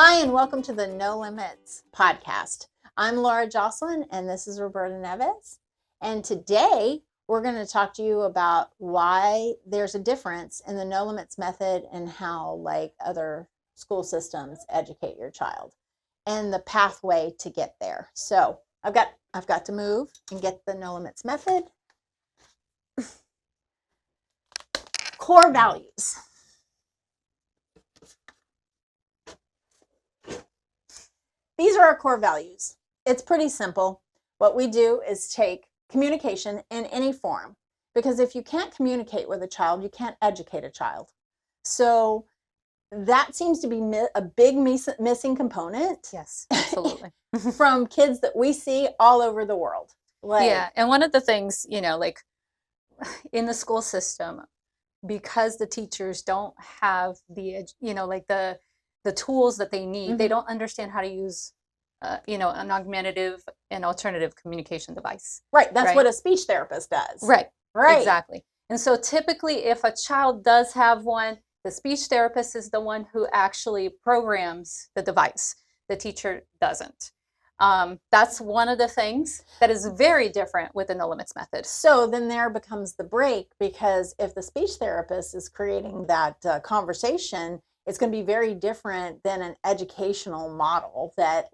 Hi, and welcome to the No Limits podcast. I'm Laura Jocelyn, and this is Roberta Neves. And today we're going to talk to you about why there's a difference in the No Limits method and how, like other school systems, educate your child and the pathway to get there. So I've got to move and get the No Limits method. Core values. These are our core values. It's pretty simple. What we do is take communication in any form, because if you can't communicate with a child, you can't educate a child. So that seems to be a big missing component. Yes, absolutely. From kids that we see all over the world. Yeah, and one of the things, like in the school system, because the teachers don't have the, the tools that they need, they don't understand how to use, an augmentative and alternative communication device. Right, that's what a speech therapist does. Right, exactly. And so typically if a child does have one, the speech therapist is the one who actually programs the device. The teacher doesn't. That's one of the things that is very different with the No Limits method. So then there becomes the break, because if the speech therapist is creating that conversation, it's going to be very different than an educational model that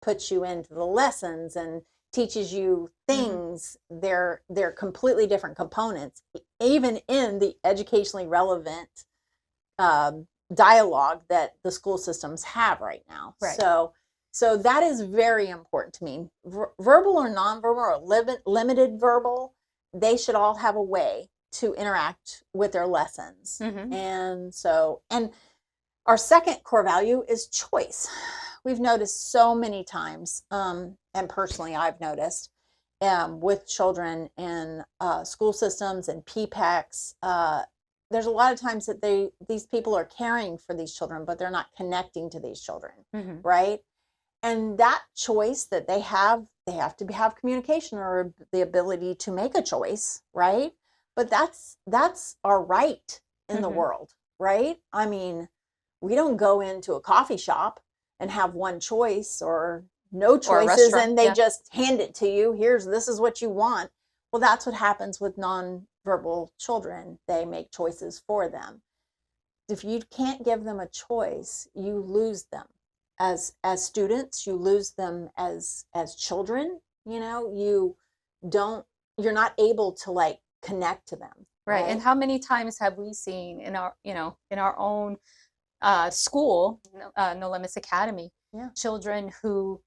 puts you into the lessons and teaches you things. They're completely different components, even in the educationally relevant dialogue that the school systems have right now. Right. So that is very important to me. Verbal or nonverbal or limited verbal, they should all have a way to interact with their lessons. And our second core value is choice. We've noticed so many times, and personally I've noticed with children in school systems and PPECs, there's a lot of times that these people are caring for these children, but they're not connecting to these children, right? And that choice that they have to have communication or the ability to make a choice, right? But that's our right in the world, right? I mean, we don't go into a coffee shop and have one choice or no choices, and they just hand it to you. This is what you want. Well, that's what happens with nonverbal children. They make choices for them. If you can't give them a choice, you lose them. As students, you lose them as children. You're not able to connect to them. Right. And how many times have we seen in our own school, No Limits Academy, children who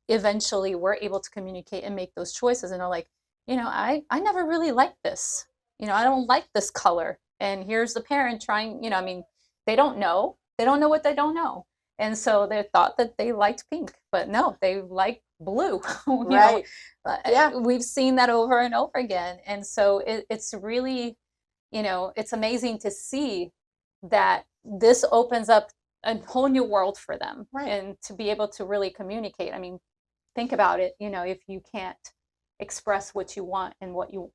eventually were able to communicate and make those choices, and are like, I never really liked this. I don't like this color. And here's the parent trying, they don't know what they don't know. And so they thought that they liked pink, but no, they like blue. Right. We've seen that over and over again. And so it's really, it's amazing to see that this opens up a whole new world for them. Right. And to be able to really communicate. I mean, think about it, if you can't express what you want and what you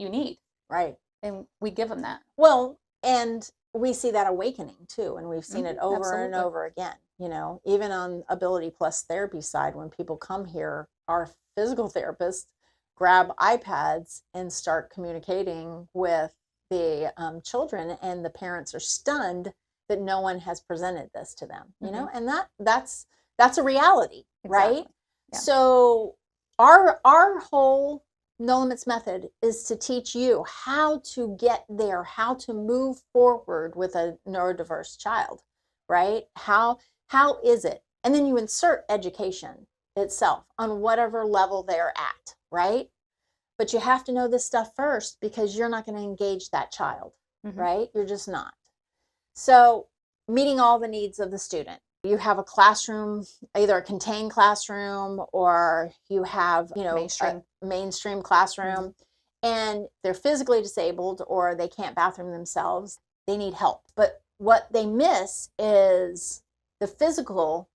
need. Right. And we give them that. Well, and we see that awakening too, and we've seen it over and over again. Even on Ability Plus therapy side, when people come here, our physical therapists grab iPads and start communicating with the children, and the parents are stunned that no one has presented this to them. And that's a reality, right? Yeah. So our whole No Limits method is to teach you how to get there, how to move forward with a neurodiverse child, right? How is it? And then you insert education itself on whatever level they're at, right? But you have to know this stuff first, because you're not going to engage that child, right? You're just not. So meeting all the needs of the student. You have a classroom, either a contained classroom, or you have, a mainstream classroom, and they're physically disabled or they can't bathroom themselves. They need help. But what they miss is the physical,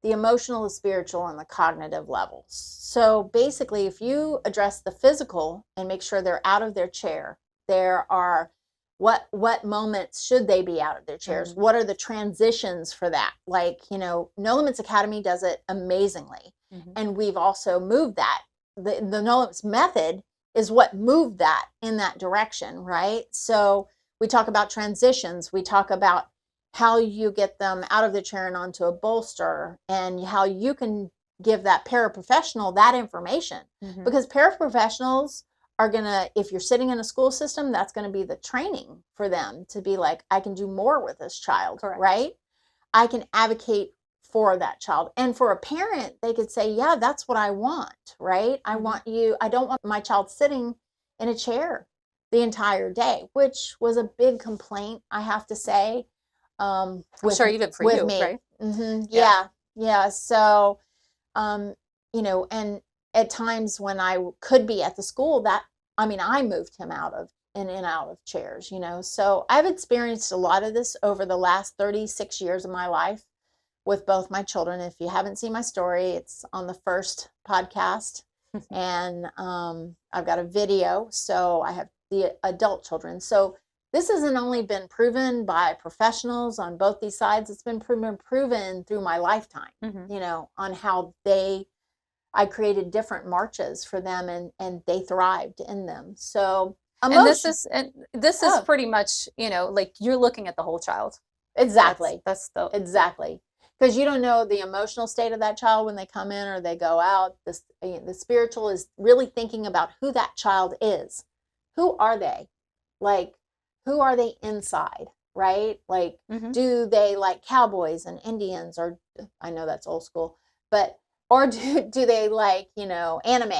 the emotional, the spiritual, and the cognitive levels. So basically, if you address the physical and make sure they're out of their chair, there are what moments should they be out of their chairs? What are the transitions for that? Like, No Limits Academy does it amazingly. And we've also moved that. The No Limits method is what moved that in that direction, right? So we talk about transitions. We talk about how you get them out of the chair and onto a bolster, and how you can give that paraprofessional that information. Because paraprofessionals are going to, if you're sitting in a school system, that's going to be the training for them to be like, I can do more with this child, right? I can advocate for that child. And for a parent, they could say, yeah, that's what I want, right? I don't want my child sitting in a chair the entire day, which was a big complaint, I have to say. I'm sure even for you, me. right? Yeah. So, and at times when I could be at the school, I moved him out of in and out of chairs, So I've experienced a lot of this over the last 36 years of my life with both my children. If you haven't seen my story, it's on the first podcast. And I've got a video. So I have the adult children. So this hasn't only been proven by professionals on both these sides. It's been proven through my lifetime, on how I created different marches for them, and they thrived in them. So this is pretty much, like you're looking at the whole child. Exactly. Exactly. Because you don't know the emotional state of that child when they come in or they go out. The spiritual is really thinking about who that child is. Who are they? Like, who are they inside, right? Like, do they like cowboys and Indians, or I know that's old school, or do they like, anime,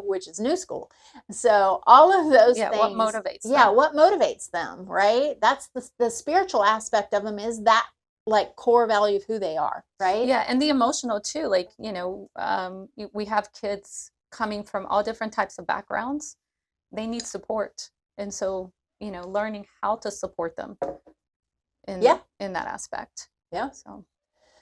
which is new school. So all of those things. What motivates them? Yeah, what motivates them, right? That's the spiritual aspect of them, is that like core value of who they are, right? Yeah, and the emotional too. Like, we have kids coming from all different types of backgrounds. They need support. And so, learning how to support them in that aspect. Yeah.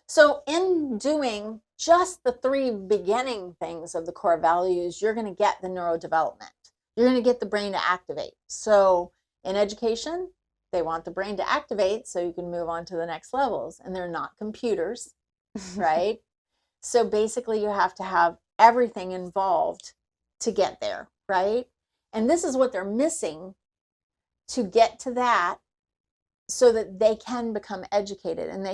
So in doing just the 3 beginning things of the core values, you're going to get the neurodevelopment. You're going to get the brain to activate. So in education, they want the brain to activate so you can move on to the next levels. And they're not computers, right? So basically you have to have everything involved to get there, right? And this is what they're missing to get to that, so that they can become educated, and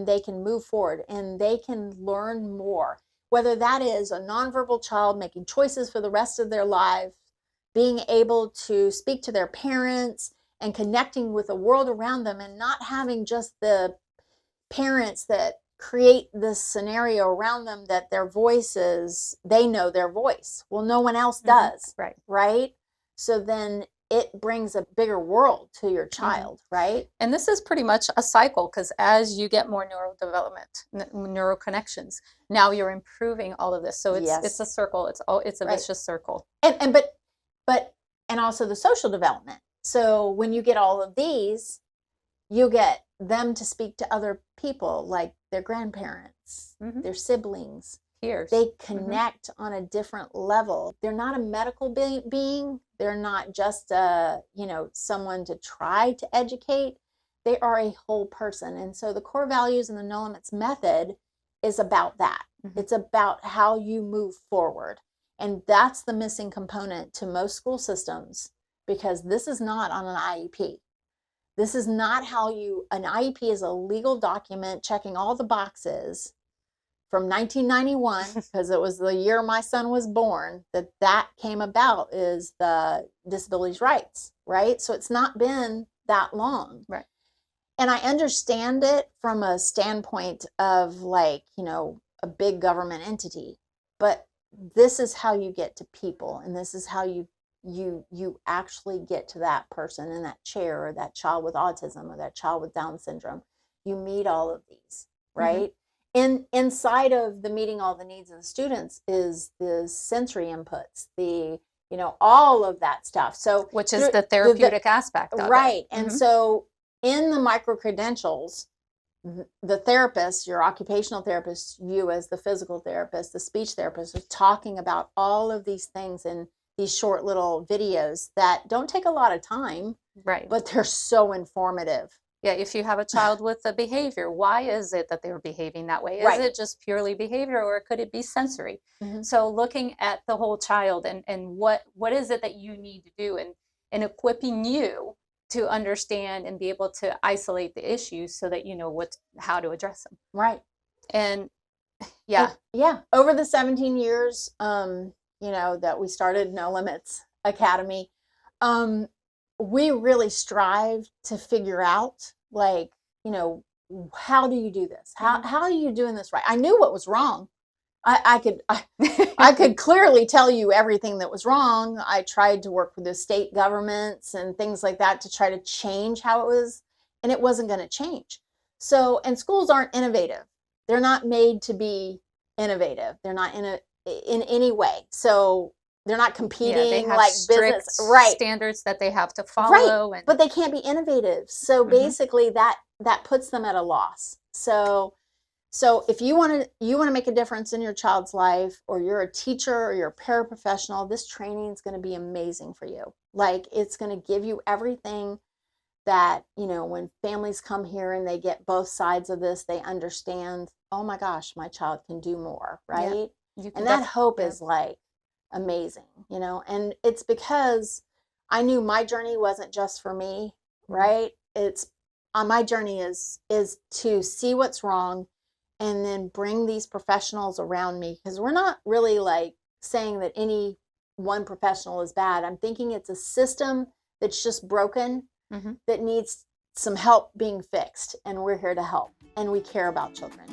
they can move forward, and they can learn more, whether that is a nonverbal child making choices for the rest of their life, being able to speak to their parents and connecting with the world around them, and not having just the parents that create this scenario around them that their voices, they know their voice. Well, no one else does. Right? So then it brings a bigger world to your child, right? And this is pretty much a cycle, because as you get more neurodevelopment, neural connections, now you're improving all of this. So it's a circle. It's a vicious circle. And also the social development. So when you get all of these, you get them to speak to other people, like their grandparents, their siblings, peers. They connect on a different level. They're not a medical being. They're not just someone to try to educate. They are a whole person. And so the core values and the No Limits method is about that. It's about how you move forward. And that's the missing component to most school systems, because this is not on an IEP. This is not an IEP is a legal document checking all the boxes from 1991, because it was the year my son was born, that came about, is the disabilities rights, right? So it's not been that long. Right. And I understand it from a standpoint of a big government entity, but this is how you get to people, and this is how you actually get to that person in that chair, or that child with autism, or that child with Down syndrome. You meet all of these, right? Inside of the meeting all the needs of the students is the sensory inputs, all of that stuff. So which is the therapeutic aspect of it. Right. And so in the micro credentials, the therapist, your occupational therapist, you as the physical therapist, the speech therapist, is talking about all of these things, and these short little videos that don't take a lot of time, Right. but they're so informative. Yeah, if you have a child with a behavior, why is it that they're behaving that way? Is Right. it just purely behavior, or could it be sensory? Mm-hmm. So looking at the whole child and what is it that you need to do, and equipping you to understand and be able to isolate the issues so that you know how to address them. Right. And yeah. Over the 17 years, that we started No Limits Academy, we really strive to figure out, like, how do you do this? How are you doing this right? I knew what was wrong. I could clearly tell you everything that was wrong. I tried to work with the state governments and things like that to try to change how it was, and it wasn't going to change. So, and schools aren't innovative. They're not made to be innovative. They're not in any way. So they're not competing they have like strict business, right? Standards that they have to follow, right? But they can't be innovative. So basically, that puts them at a loss. So if you want to make a difference in your child's life, or you're a teacher or you're a paraprofessional, this training is going to be amazing for you. Like, it's going to give you everything that, when families come here and they get both sides of this, they understand, oh my gosh, my child can do more, right? Yeah. And that hope is like amazing, and it's because I knew my journey wasn't just for me, right? It's my journey is to see what's wrong and then bring these professionals around me, because we're not really like saying that any one professional is bad. I'm thinking it's a system that's just broken, that needs some help being fixed, and we're here to help, and we care about children.